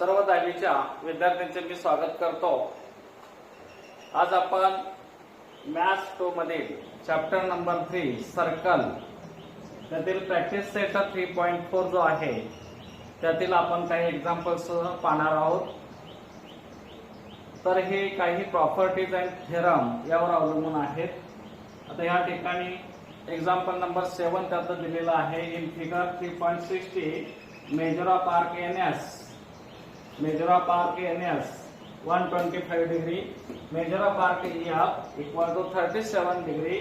सर्व 10वीच्या विद्यार्थ्यांचे मी स्वागत करतो। आज आपण मॅथ्स 2 मधील चॅप्टर नंबर 3 सर्कल त्यातील प्रॅक्टिस सेट 3.4 जो आहे त्यातील आपण काही एक्झाम्पल्स पाहणार आहोत। तर हे काही प्रॉपर्टीज अँड थेरम यावर अवलंबून आहेत। आता या ठिकाणी एक्झाम्पल नंबर 7 त्यात दिलेला आहे। In figure 3.60 major of arc NS, measure of arc NS 125 degree, measure of arc EF equal to 37 degree,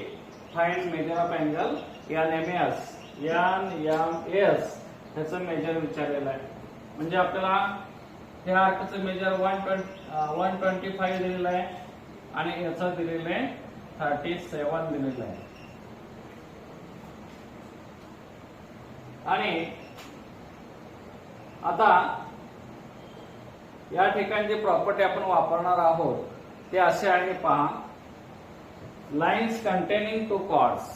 find measure of angle NMS NMS ह्याचं मेजर विचारलेलं आहे। म्हणजे आपल्याला हे आर्कचं मेजर 125 दिलेलं आहे आणि याचं दिलेलं आहे 37 दिलेलं आहे। आणि आता या ठिकाणी जी प्रॉपर्टी आपण वापरणार आहोत ते असे आहे, पहा, लाइन्स कंटेनिंग टू कॉर्ड्स।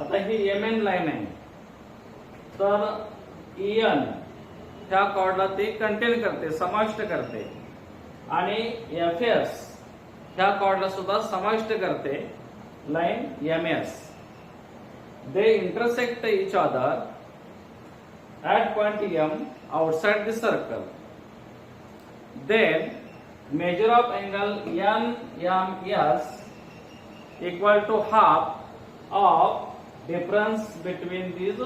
आता ही एमएन लाईन आहे तर EN ह्या कॉर्डला ती कंटेन करते, समाविष्ट करते, आणि FS ह्या कॉर्डला सुद्धा समाविष्ट करते line MS। They intersect each other at point M outside the circle. Then measure of angle NMS equal to half of difference between these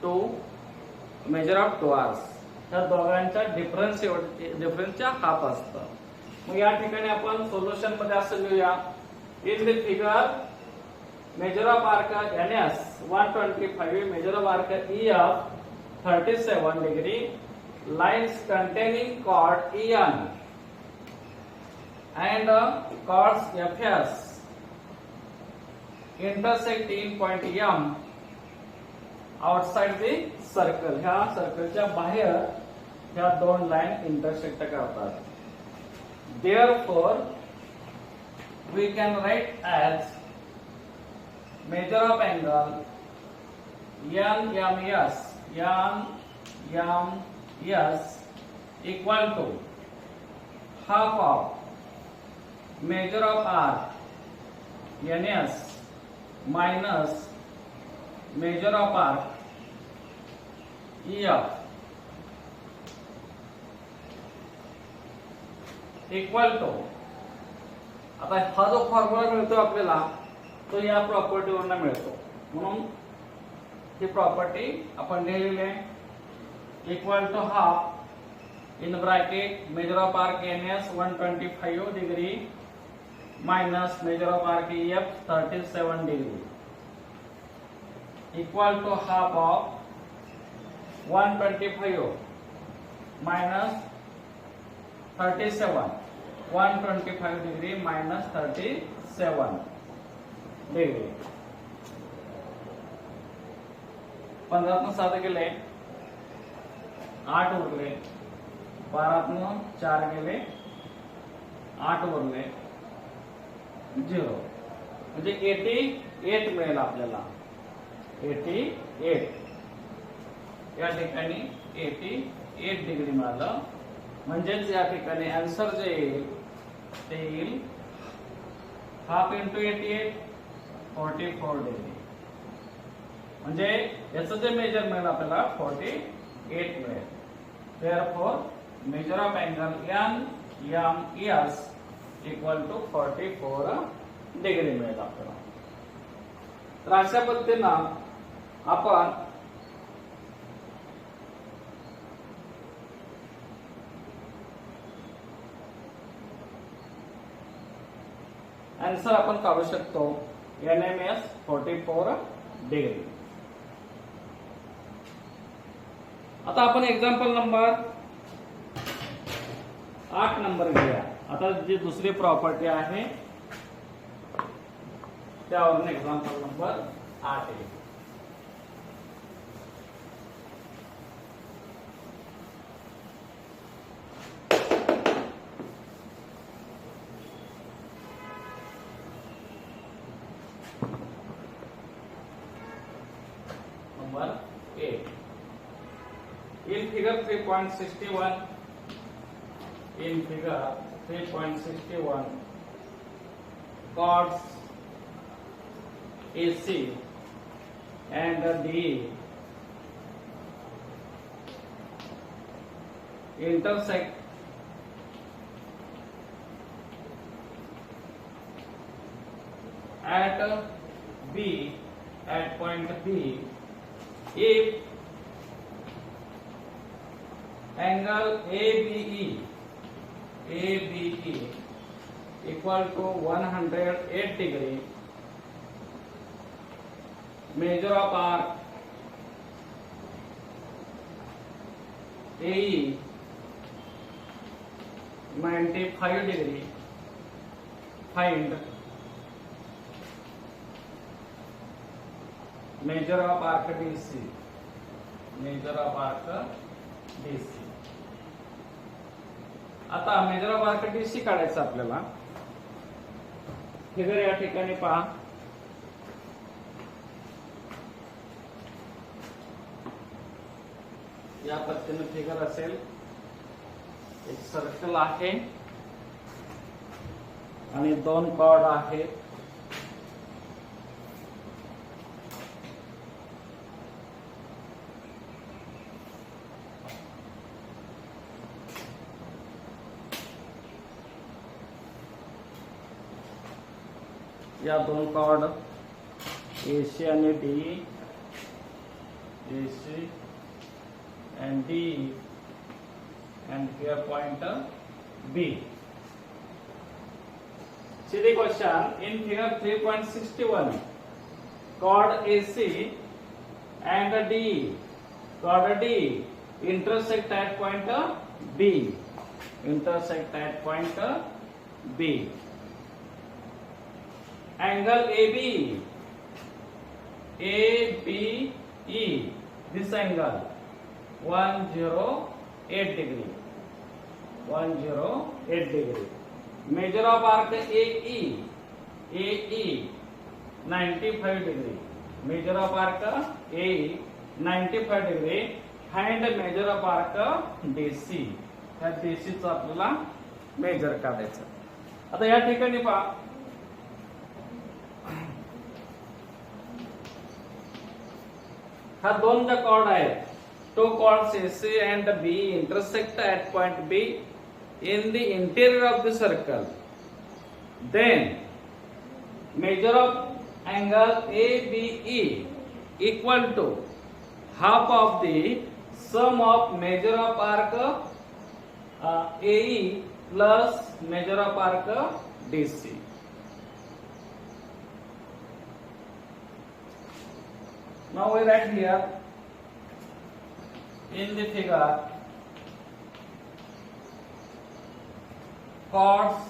two measure of two arcs। त्या दोघांच्या डिफरन्सच्या हाफ असतं। मग या ठिकाणी आपण सोल्युशन मध्ये असं लिहूया, in the figure major of arc NS 125, major of arc EF 37 degree, lines containing chord EN and chords FS intersect in point M outside the circle। ह्या सर्कलच्या बाहेर ह्या दोन लाइन इंटरसेक्ट करतात। Therefore we can write as measure of angle NMS equal to half of measure of arc NS minus measure of arc EF equal to, आता हा जो formula मिळतो आपल्याला तो या प्रॉपर्टी वरून मिळतो, म्हणून ही प्रॉपर्टी आपण लिहिलेली आहे। Equal to half in bracket measure of arc NS 125 degree minus measure of arc EF 37 degree equal to half of 125 minus 37, 125 degree minus 37 degree। 15 7 गेले 8 उरले, 12 4 गेले 8 उरले 0, म्हणजे 88 मिळेल आपल्याला। 88 या ठिकाणी 88 डिग्री मिळालं। म्हणजेच या ठिकाणी आन्सर जे येईल ते येईल हाफ इंटू 88 44 डिग्री। म्हणजे याचं जे मेजर मिळेल आपल्याला 48 मिळेल। Therefore measure of angle NMS equal to 44 degree मिळेल आपल्याला। तर अशा पद्धतीनं आपण आन्सर आपण काढू शकतो NMS 44 डिग्री। आता आपण एक्झाम्पल नंबर 8 नंबर घेऊया। आता जी दुसरी प्रॉपर्टी आहे त्यावरून एक्झाम्पल नंबर 8 आहे। Number 8 In figure 3.61, in figure 3.61, chords AC and DE intersect at B, at point B, if angle ABE equal to 108 degree, measure of arc AE 95 degree, find measure of arc DC, measure of arc DC. आता major of arc DC काढायचं आपल्याला. Figure या ठिकाणी पहा. या पद्धतीने figure असेल. एक सर्कल आहे आणि दोन कॉर्ड आहेत. या दोन कॉर्ड AC आणि DE, AC and DE, and here point B. See the question in figure 3.61, chord AC and DE, chord DE intersect at point B, intersect at point B. Angle ABE, this angle 108 degree, 108 degree. Measure of arc AE 95 degree. Measure of arc AE 95 degree. Find measure of arc DC. त्या DC चा आपल्याला major काढायचं. आता या ठिकाणी पहा, हा दोन ज्या कॉर्ड आहेत, two chords AC and B intersect at point B in the interior of the circle. Then measure of angle ABE equal to half of the sum of measure of arc AE plus measure of arc DC. Now we write here in the figure chords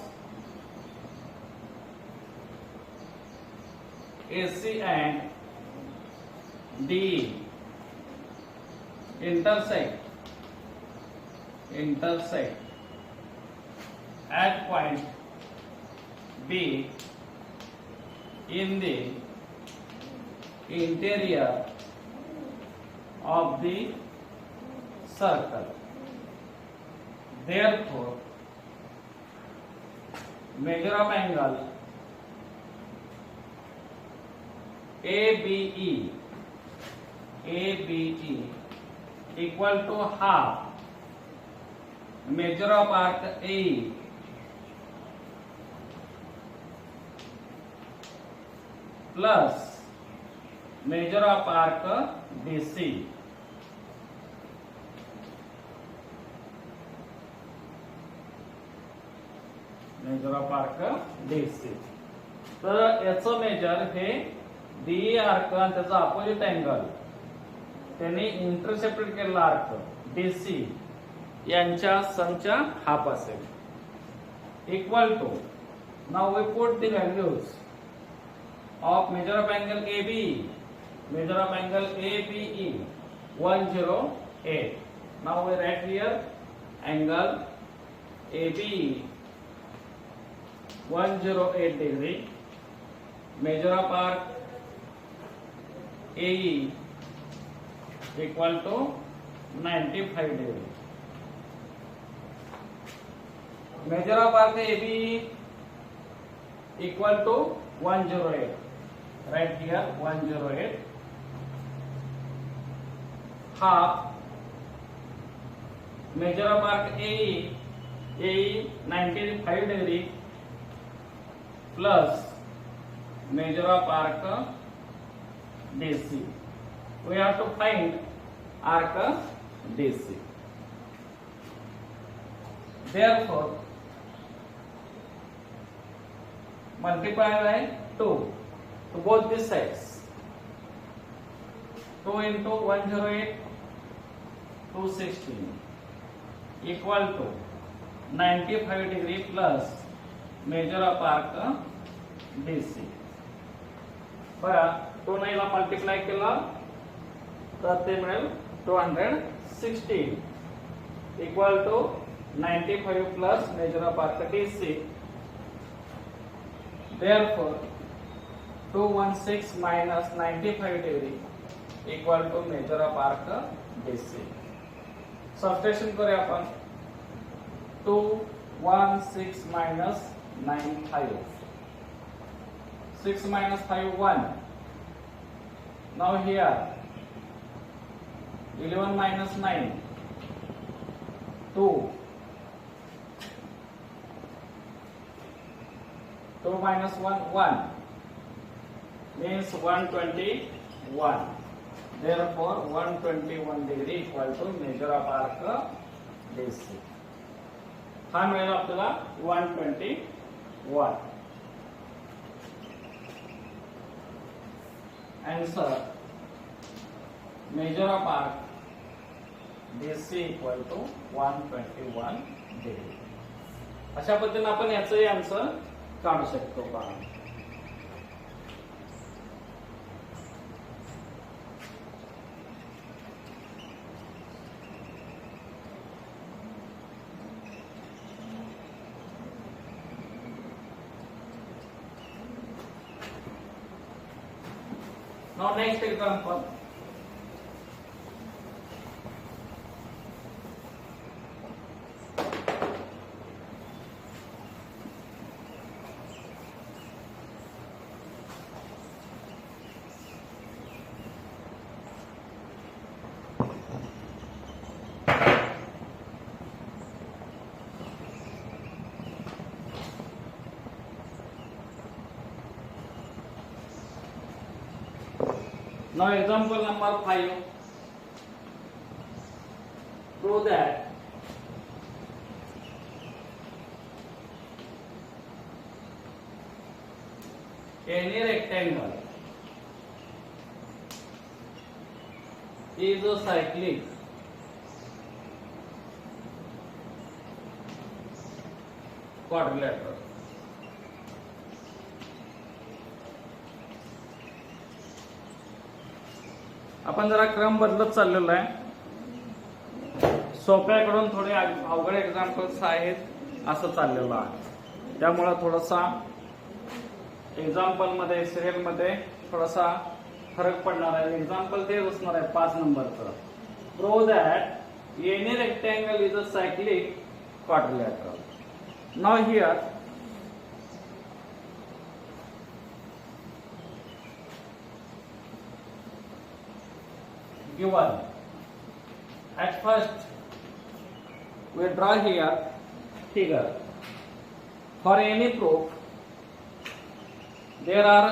AC and DE intersect at point B in the interior of the circle. Therefore, measure of angle ABE equal to half measure of arc AE plus measure of arc DC. Measure of arc DC. तर याचं measure हे DE arc आणि त्याचा opposite angle त्यांनी intercepted केलेला arc DC यांच्या समच्या half असेल. Equal to, now we put the values of measure of angle ABE, measure of angle ABE 108. Now we write here angle ABE 108 degree, measure of arc AE equal to 95 degree. Measure of arc AB equal to 108. Right here 108. Half measure of arc AE 95 degree plus measure of arc DC. We have to find arc DC. Therefore, multiply by 2 to both these sides. 2 into 108, 216 equal to 95 degree plus measure of arc DC. बरं 2 ने ला multiply केलं तर ते मिळेल 216 equal to 95 plus measure of arc DC. Therefore 216 minus 95 degree equal to measure of arc DC. Subtraction करूया आपण. 216 minus 95. 6 minus 5 1. Now here 11 minus 9 2. 2 minus 1 1 means 121. Therefore 121 degree equal to measure of arc DC. हा मिळेल आपल्याला 121. Answer measure of arc DC equal to 121 degree. अशा पद्धतीने आपण याचं answer काढू शकतो पहा. Now next example. Now example number 5. Prove that any rectangle is a cyclic quadrilateral. आपण जरा क्रम बदलत चाललेलो आहे. सोप्याकडून थोडे अवघड एक्झाम्पल्स आहेत असं चाललेलं आहे. त्यामुळे थोडासा एक्झाम्पल मध्ये सिरियल मध्ये थोडासा फरक पडणार आहे. एक्झाम्पल ते असणार आहे 5 नंबरचं. Prove that any rectangle is a cyclic quadrilateral. Now here given at first we draw here figure. For any proof there are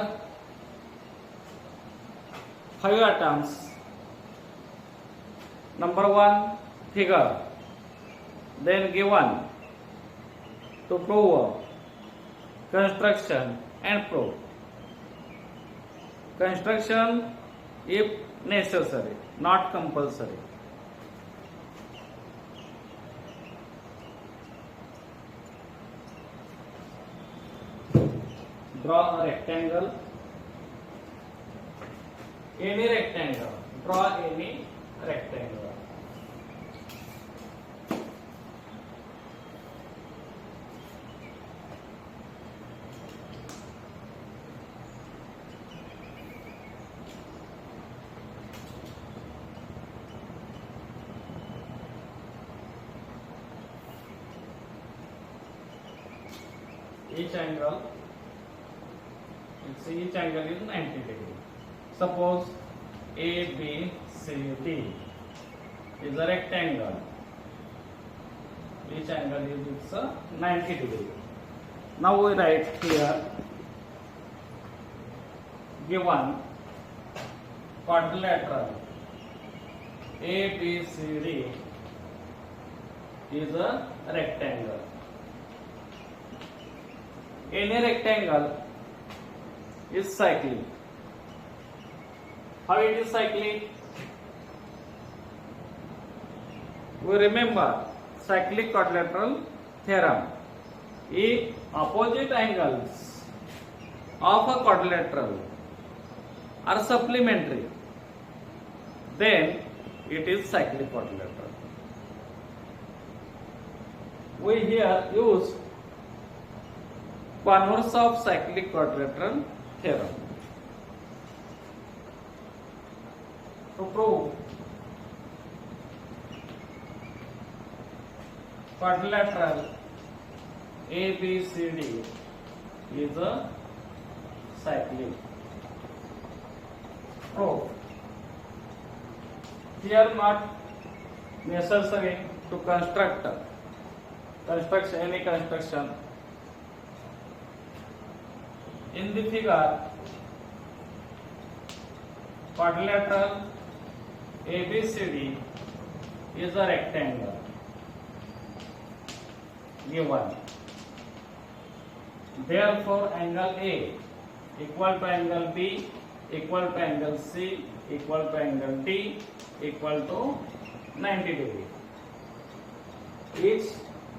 5 atoms. Number 1 figure, then given to prove construction and proof. Construction if necessary, not compulsory. Draw a rectangle. Any rectangle. Draw any rectangle. each angle is 90 degree. Suppose ABCD is a rectangle. Each angle is it's a 90 degree. Now we write here given quadrilateral ABCD is a rectangle. Any rectangle is cyclic. How it is cyclic? We remember cyclic quadrilateral theorem. If opposite angles of a quadrilateral are supplementary, then it is cyclic quadrilateral. We here use converse of cyclic quadrilateral theorem to prove quadrilateral ABCD is a cyclic. Proof. Here not necessary to construct any construction. In the figure, quadrilateral ABCD is a rectangle given. Therefore, angle A equal to angle B equal to angle C equal to angle D equal to 90 degree. Each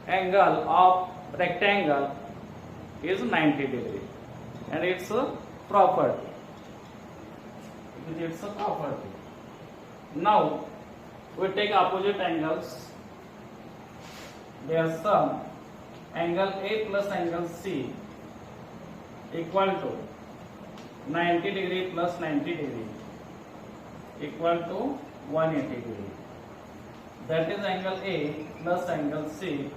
angle of rectangle is 90 degree, and it's a property. It's a property. Now we take opposite angles. Their sum, angle A plus angle C equal to 90 degree plus 90 degree equal to 180 degree. That is angle A plus angle C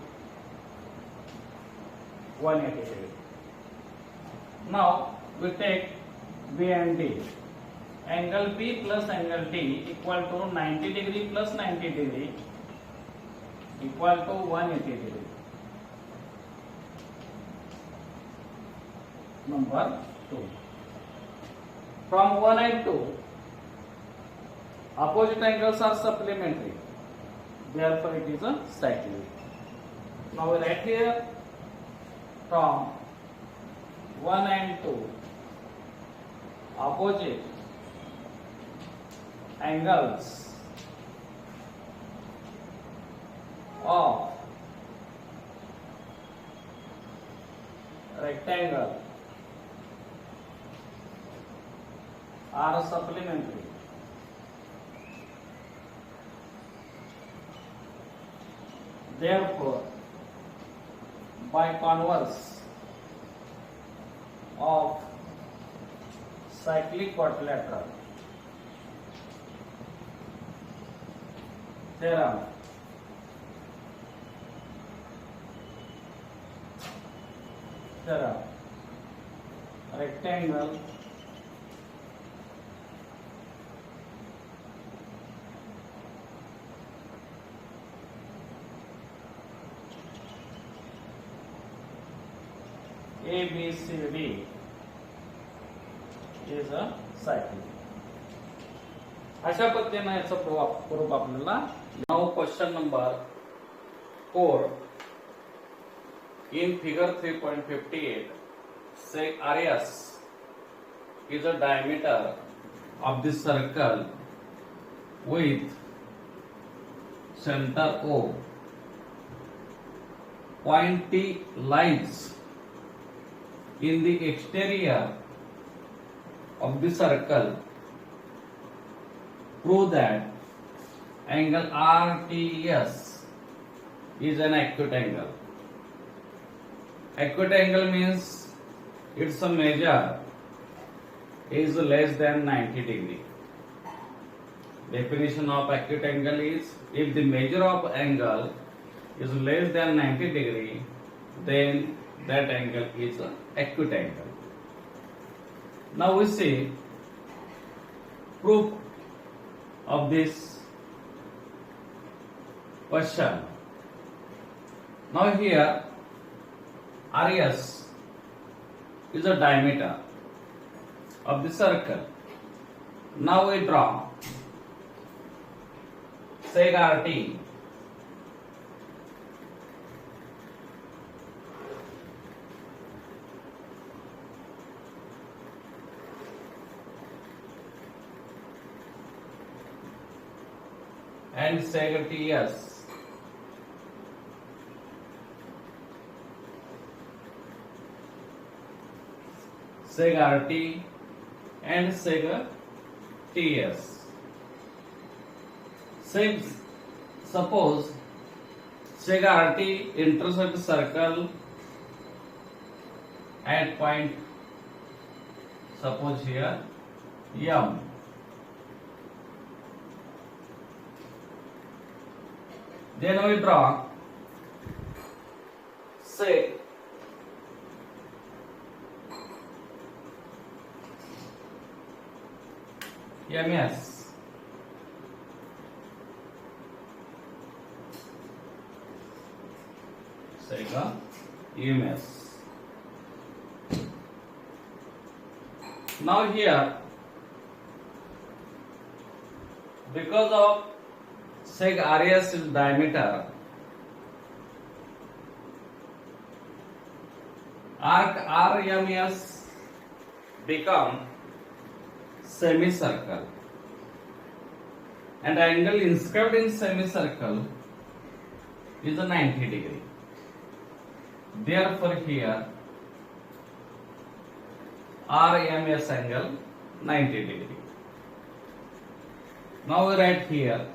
180 degree. Now we take B and D. Angle B plus angle D equal to 90 degree plus 90 degree equal to 180 degree. Number 2. From 1 and 2, opposite angles are supplementary. Therefore, it is a cyclic. Now we write here from 1 and 2, opposite angles of rectangle are supplementary. Therefore, by converse of cyclic quadrilateral theorem, rectangle ABCD is a cycle. अशा पद्धतीने याचा proof आपल्याला. Now question number 4. In figure 3.58, say radius is a diameter of the circle with center O. Point T lies in the exterior of the circle. Prove that angle RTS is an acute angle. Acute angle means its measure is less than 90 degree. Definition of acute angle is if the measure of angle is less than 90 degree, then that angle is an acute angle. Now we see proof of this question. Now here radius is the diameter of the circle. Now we draw seg RT and seg TS. Seg RT and seg TS. Suppose seg RT intersect circle at point, suppose here M. Then we draw seg MS. Seg EMS. Now here, because of seg radius is diameter, arc RMS become semicircle, and angle inscribed in semicircle is a 90 degree. Therefore here RMS angle 90 degree. Now we write here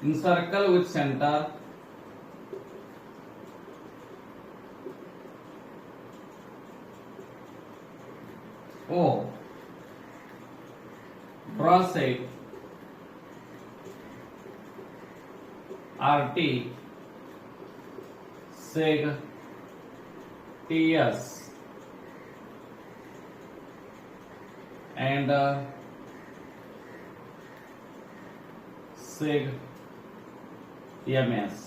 in circle with center O, draw seg RT seg TS and seg EMS.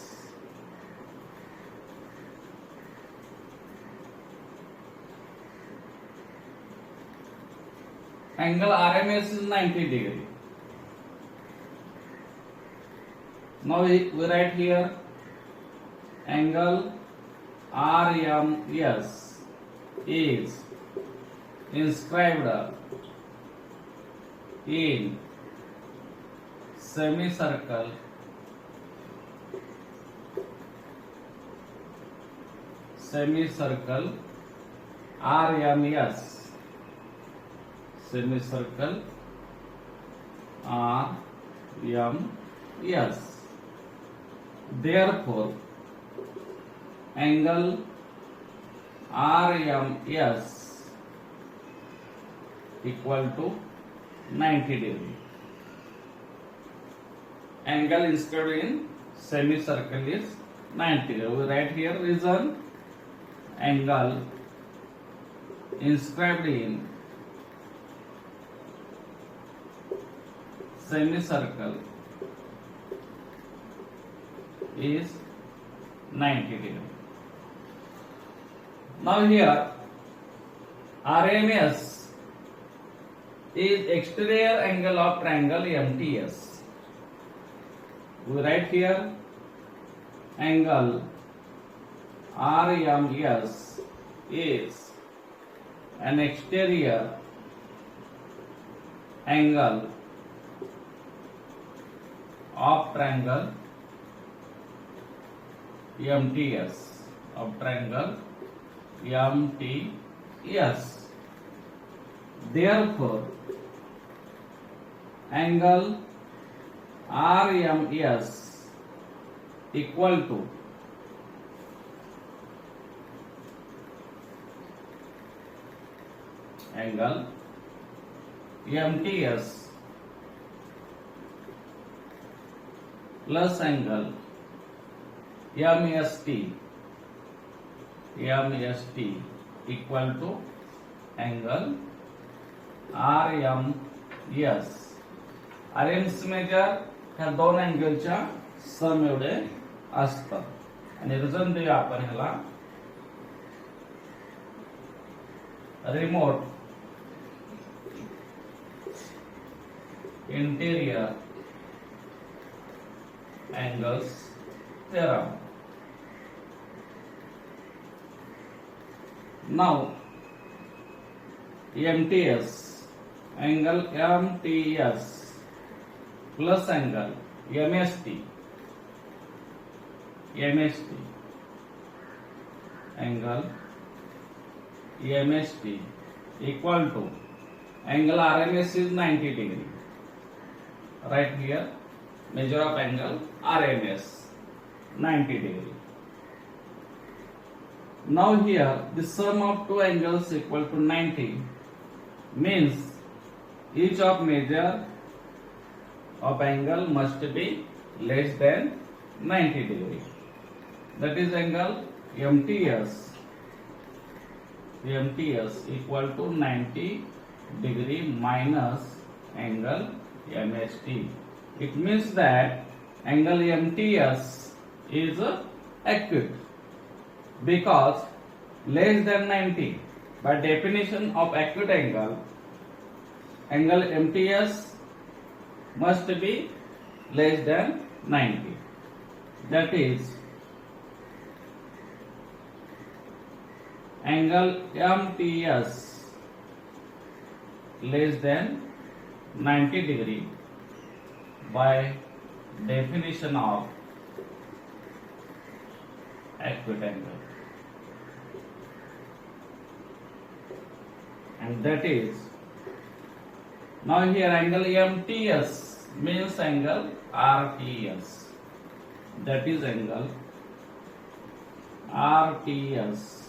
Angle RMS is 90 degree. Now we write here angle RMS is inscribed in semicircle RMS, semicircle RMS. Therefore angle RMS equal to 90 degree. Angle inscribed in semicircle is 90 degree. We write here reason: angle inscribed in semicircle is 90 degree. Now here RMS is exterior angle of triangle MTS. We write here angle RMS is an exterior angle of triangle MTS, of triangle MTS. Therefore angle RMS equal to angle MTS plus angle MST MST equal to angle RMS. RMS measure ह्या दोन अँगलच्या सम एवढे असतात आणि reason देऊया आपण ह्याला remote interior angles theorem. Now MTS angle MTS plus angle MST angle MST equal to angle RMS is 90 degree. Right here measure of angle RMS 90 degree. Now here the sum of two angles equal to 90 means each of measure of angle must be less than 90 degree. That is angle MTS equal to 90 degree minus angle MST. It means that angle MTS is acute because less than 90. By definition of acute angle MTS must be less than 90. That is angle MTS less than 90 degree by definition of acute angle, and that is now here angle MTS means angle RTS, that is angle RTS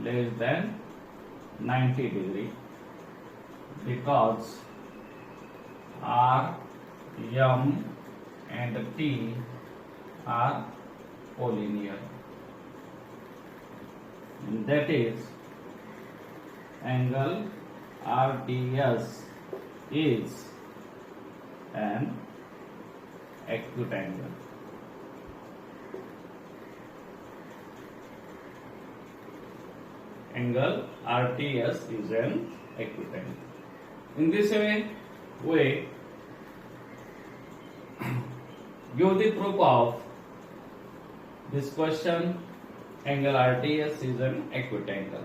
less than 90 degree because R, M and T are collinear, and that is angle RTS is an acute angle. Angle RTS is an acute angle. In this way give the proof of this question. Angle RTS is an acute angle.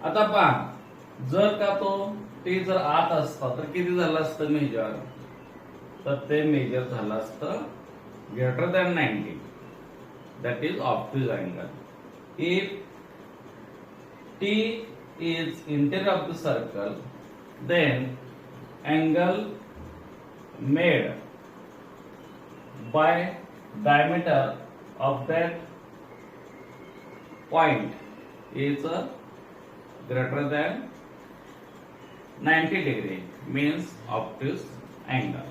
आता पहा जर का तो ते जर आत असता तर किती झालं असतं मेजर, तर ते मेजर झालं असतं greater than 90. That is obtuse angle. If T is interior of the circle, then angle made by diameter of that point is greater than 90 degree, means obtuse angle.